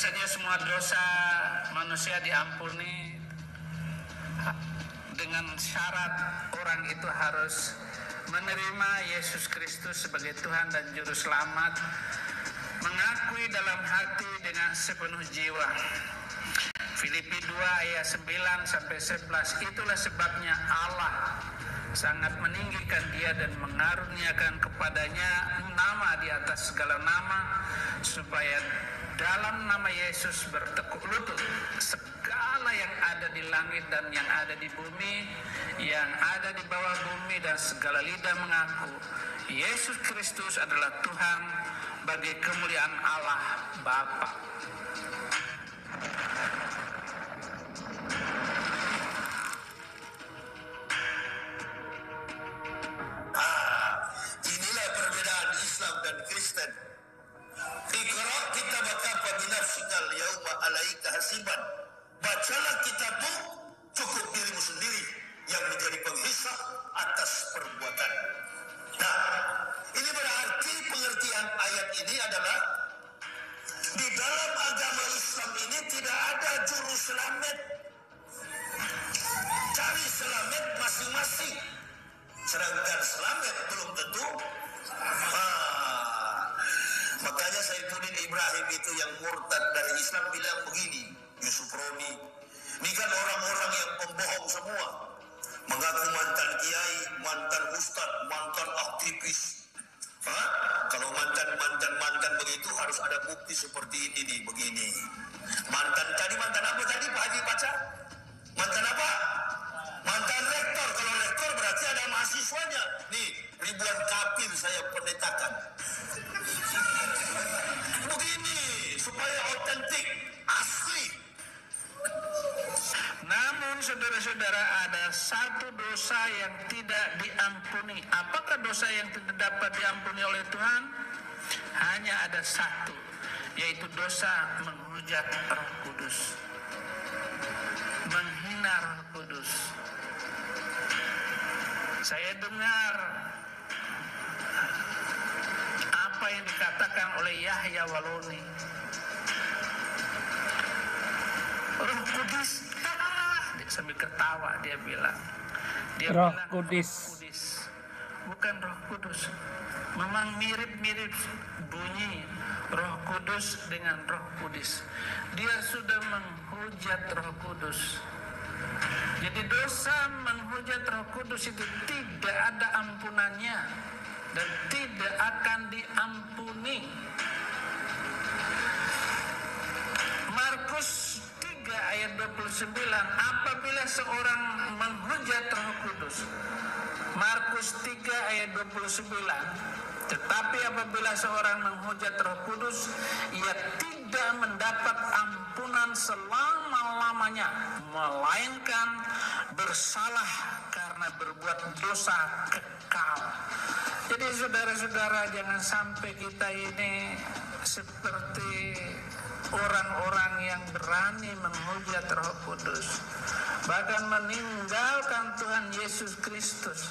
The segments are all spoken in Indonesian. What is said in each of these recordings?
saja semua dosa manusia diampuni dengan syarat orang itu harus menerima Yesus Kristus sebagai Tuhan dan Juru Selamat, mengakui dalam hati dengan sepenuh jiwa. Filipi 2 ayat 9 sampai 11, itulah sebabnya Allah sangat meninggikan dia dan mengaruniakan kepadanya nama di atas segala nama, supaya dalam nama Yesus bertekuk lutut segala yang ada di langit dan yang ada di bumi, yang ada di bawah bumi, dan segala lidah mengaku Yesus Kristus adalah Tuhan, bagi kemuliaan Allah Bapa. Inilah perbedaan Islam dan Kristen. Iqra kitabaka binafsikal yauma alaika hasiban. Bacalah kitabmu, cukup dirimu sendiri yang menjadi penghisap atas perbuatan. Nah, ini berarti pengertian ayat ini adalah di dalam agama Islam ini tidak ada juru selamat. Cari selamat masing-masing. Sedangkan selamat belum tentu. Makanya Saifuddin Ibrahim itu yang murtad dari Islam bilang begini, Yusuf Roni, ini kan orang-orang yang pembohong semua, mengaku mantan kiai, mantan ustadz, mantan aktivis. Kalau mantan begitu harus ada bukti seperti ini nih, begini. Mantan apa tadi Pak Haji baca? Mantan apa? Mantan rektor. Kalau rektor berarti ada mahasiswanya. Nih, ribuan kapir saya pendetakan. Begini, supaya otentik, asli. Namun saudara-saudara, ada satu dosa yang tidak diampuni. Apakah dosa yang tidak dapat diampuni oleh Tuhan? Hanya ada satu, yaitu dosa menghujat Roh Kudus, menghina Roh Kudus. Saya dengar apa yang dikatakan oleh Yahya Waloni. Roh Kudus, sambil ketawa dia bilang. Roh Kudus. Bukan Roh Kudus. Memang mirip-mirip bunyi Roh Kudus dengan Roh Kudus. Dia sudah menghujat Roh Kudus. Jadi dosa menghujat Roh Kudus itu tidak ada ampunannya dan tidak akan diampuni. Markus 3 ayat 29, apabila seorang menghujat Roh Kudus. Markus 3 ayat 29, tetapi apabila seorang menghujat Roh Kudus, ia tidak mendapat ampunan selama-lamanya, melainkan bersalah karena berbuat dosa kekal. Jadi saudara-saudara, jangan sampai kita ini seperti orang-orang yang berani menghujat Roh Kudus, bahkan meninggalkan Tuhan Yesus Kristus.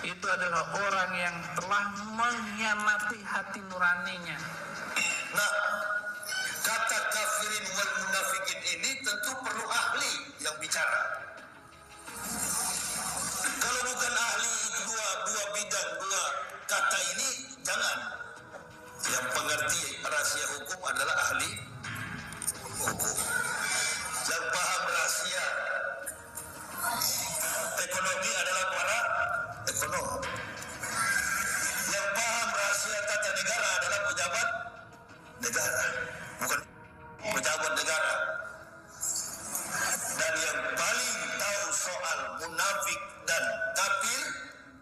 Itu adalah orang yang telah mengkhianati hati nuraninya. Nah, kata kafirin wal munafikin ini tentu perlu ahli yang bicara. Kalau bukan ahli dua bidang, dua kata ini, jangan. Yang pengerti rahasia hukum adalah ahli hukum. Yang paham rahasia ekonomi adalah para ekonom. Yang paham rahasia tata negara adalah pejabat negara, bukan pejabat negara. Dan yang paling tahu soal munafik dan kafir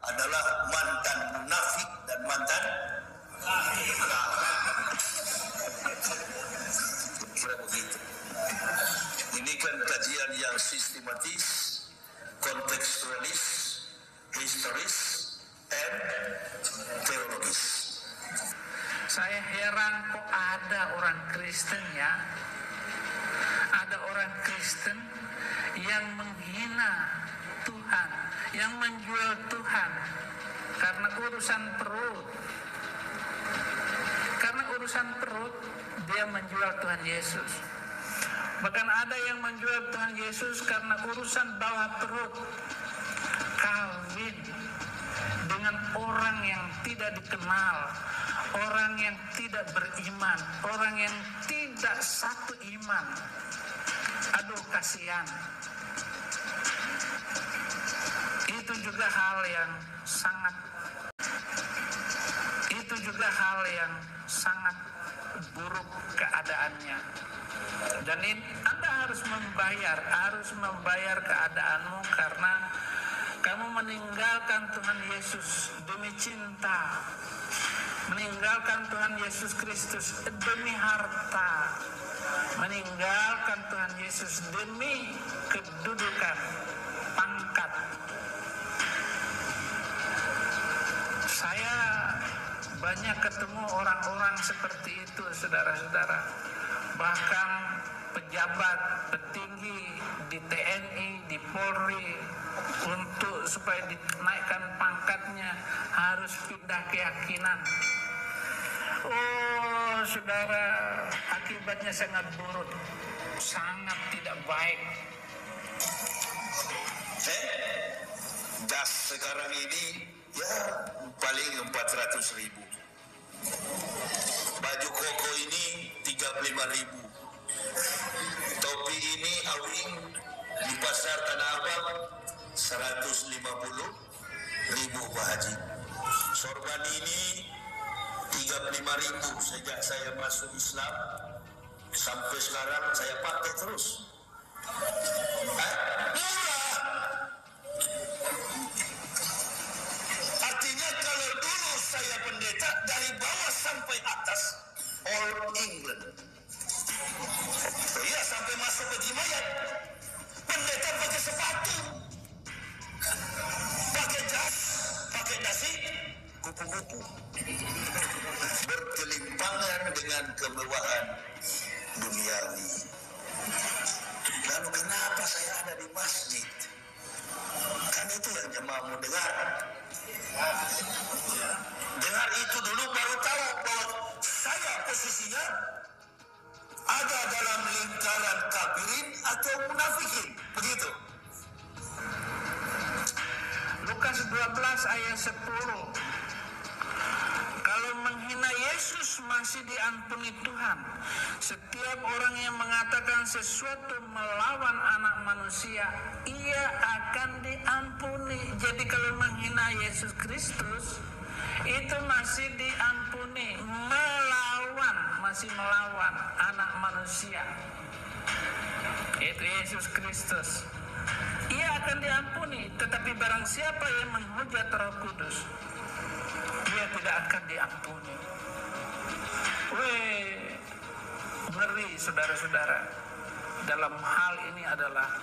adalah mantan munafik dan mantan kafir. Kira begitu. Ini kan kajian yang sistematis, kontekstualis, historis, and teologis. Saya heran kok ada orang Kristen ya, ada orang Kristen yang menghina Tuhan, yang menjual Tuhan karena urusan perut. Karena urusan perut, dia menjual Tuhan Yesus. Bahkan ada yang menjual Tuhan Yesus karena urusan bawah perut, kawin dengan orang yang tidak dikenal, orang yang tidak beriman, orang yang tidak satu iman. Aduh, kasihan. Itu juga hal yang sangat buruk keadaannya. Dan Anda harus membayar keadaanmu karena kamu meninggalkan Tuhan Yesus demi cinta, meninggalkan Tuhan Yesus Kristus demi harta, meninggalkan Tuhan Yesus demi kedudukan, pangkat. Saya banyak ketemu orang-orang seperti itu, saudara-saudara. Bahkan pejabat petinggi di TNI, di Polri, untuk supaya dinaikkan pangkatnya harus pindah keyakinan. Oh, saudara, akibatnya sangat buruk, sangat tidak baik. Das sekarang ini ya paling 400.000. Baju koko ini 35.000. Topi ini awing di pasar Tanah Abang 150.000 Pak Haji. Sorban ini 35.000 sejak saya masuk Islam sampai sekarang saya pakai terus. Artinya kalau dulu saya pendeta dari bawah sampai atas all England. Iya, sampai masuk ke Jimayat. Pendeta pakai sepatu, pakai jas, pakai dasi, kupu-kupu. Berkelimpangan dengan kemewahan duniawi. Lalu kenapa saya ada di masjid? Kan itu yang jemaah mau dengar. Dengar itu dulu baru tahu bahwa saya posisinya ada dalam lingkaran kafirin atau munafikin. Begitu. Lukas 12 ayat 10. Kalau menghina Yesus masih diampuni Tuhan, setiap orang yang mengatakan sesuatu melawan anak manusia, ia akan diampuni. Jadi kalau menghina Yesus Kristus, itu masih diampuni. Masih melawan anak manusia, yaitu Yesus Kristus, ia akan diampuni. Tetapi barang siapa yang menghujat Roh Kudus, dia tidak akan diampuni. Ngeri, saudara-saudara. Dalam hal ini adalah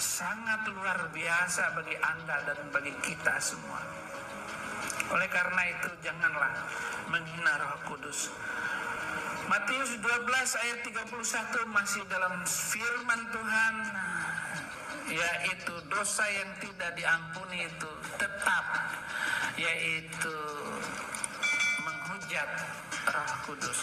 sangat luar biasa bagi Anda dan bagi kita semua. Oleh karena itu, janganlah menghina Roh Kudus. Matius 12 ayat 31 masih dalam firman Tuhan, yaitu dosa yang tidak diampuni itu tetap, yaitu menghujat Roh Kudus.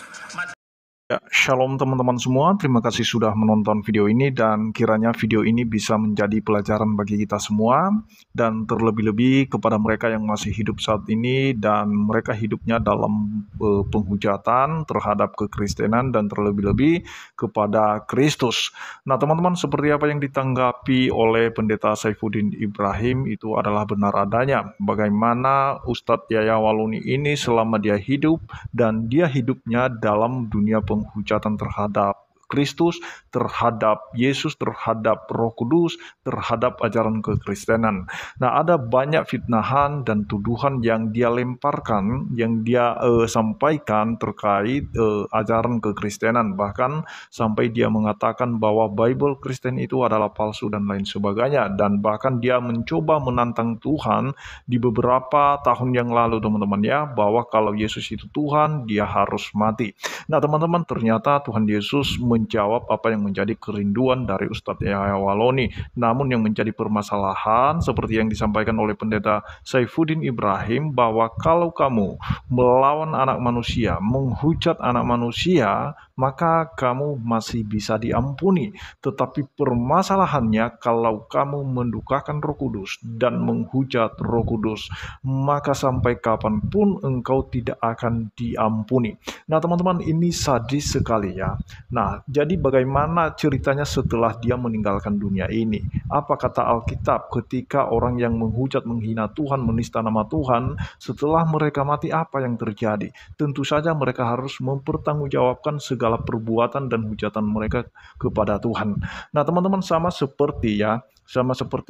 Ya, shalom teman-teman semua, terima kasih sudah menonton video ini dan kiranya video ini bisa menjadi pelajaran bagi kita semua dan terlebih-lebih kepada mereka yang masih hidup saat ini dan mereka hidupnya dalam penghujatan terhadap kekristenan dan terlebih-lebih kepada Kristus. Nah teman-teman, seperti apa yang ditanggapi oleh Pendeta Saifuddin Ibrahim itu adalah benar adanya. Bagaimana Ustadz Yaya Waluni ini selama dia hidup dan dia hidupnya dalam dunia penghujatan terhadap Kristus, terhadap Yesus, terhadap Roh Kudus, terhadap ajaran kekristenan. Nah, ada banyak fitnahan dan tuduhan yang dia lemparkan, yang dia sampaikan terkait ajaran kekristenan. Bahkan sampai dia mengatakan bahwa Bible Kristen itu adalah palsu dan lain sebagainya. Dan bahkan dia mencoba menantang Tuhan di beberapa tahun yang lalu, teman-teman ya, bahwa kalau Yesus itu Tuhan, dia harus mati. Nah, teman-teman, ternyata Tuhan Yesus menjawab apa yang menjadi kerinduan dari Ustadz Yahya Waloni. Namun yang menjadi permasalahan seperti yang disampaikan oleh Pendeta Saifuddin Ibrahim, bahwa kalau kamu melawan anak manusia, menghujat anak manusia, maka kamu masih bisa diampuni. Tetapi permasalahannya kalau kamu mendukakan Roh Kudus dan menghujat Roh Kudus, maka sampai kapanpun engkau tidak akan diampuni. Nah teman-teman, ini sadis sekali ya. Nah, jadi bagaimana ceritanya setelah dia meninggalkan dunia ini? Apa kata Alkitab ketika orang yang menghujat, menghina Tuhan, menista nama Tuhan, setelah mereka mati apa yang terjadi? Tentu saja mereka harus mempertanggungjawabkan segala perbuatan dan hujatan mereka kepada Tuhan. Nah teman-teman, sama seperti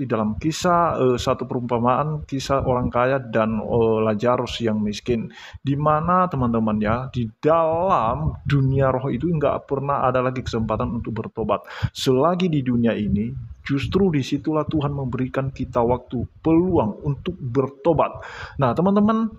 dalam kisah satu perumpamaan, kisah orang kaya dan Lazarus yang miskin, di mana teman-teman ya, di dalam dunia roh itu nggak pernah ada lagi kesempatan untuk bertobat. Selagi di dunia ini, justru disitulah Tuhan memberikan kita waktu, peluang untuk bertobat. Nah teman-teman,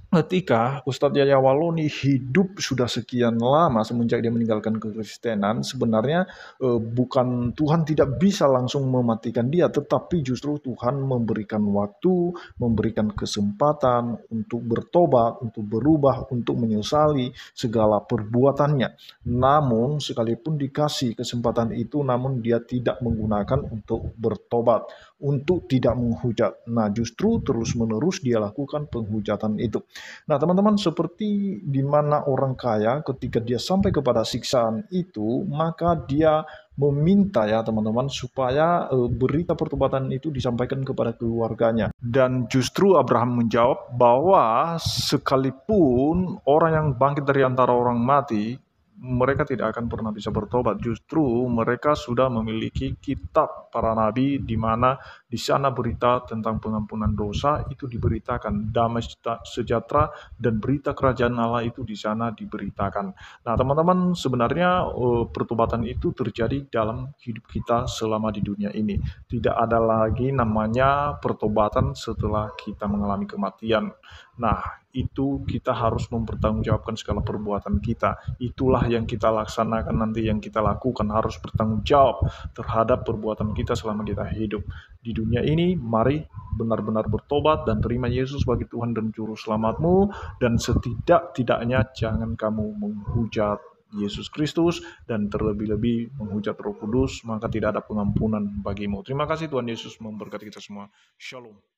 ketika Ustadz Yahya Waloni hidup sudah sekian lama semenjak dia meninggalkan kekristenan, sebenarnya bukan Tuhan tidak bisa langsung mematikan dia, tetapi justru Tuhan memberikan waktu, memberikan kesempatan untuk bertobat, untuk berubah, untuk menyesali segala perbuatannya. Namun sekalipun dikasih kesempatan itu, namun dia tidak menggunakan untuk bertobat, untuk tidak menghujat. Nah justru terus-menerus dia lakukan penghujatan itu. Nah teman-teman, seperti di mana orang kaya ketika dia sampai kepada siksaan itu, maka dia meminta ya teman-teman supaya berita pertobatan itu disampaikan kepada keluarganya. Dan justru Abraham menjawab bahwa sekalipun orang yang bangkit dari antara orang mati, mereka tidak akan pernah bisa bertobat. Justru mereka sudah memiliki kitab para nabi, di mana di sana berita tentang pengampunan dosa itu diberitakan, damai sejahtera dan berita kerajaan Allah itu di sana diberitakan. Nah teman-teman, sebenarnya pertobatan itu terjadi dalam hidup kita selama di dunia ini. Tidak ada lagi namanya pertobatan setelah kita mengalami kematian. Nah itu kita harus mempertanggungjawabkan segala perbuatan kita. Itulah yang kita laksanakan nanti, yang kita lakukan, harus bertanggung jawab terhadap perbuatan kita selama kita hidup di dunia ini. Mari benar-benar bertobat dan terima Yesus sebagai Tuhan dan Juru Selamatmu, dan setidak-tidaknya jangan kamu menghujat Yesus Kristus dan terlebih-lebih menghujat Roh Kudus, maka tidak ada pengampunan bagimu. Terima kasih, Tuhan Yesus memberkati kita semua. Shalom.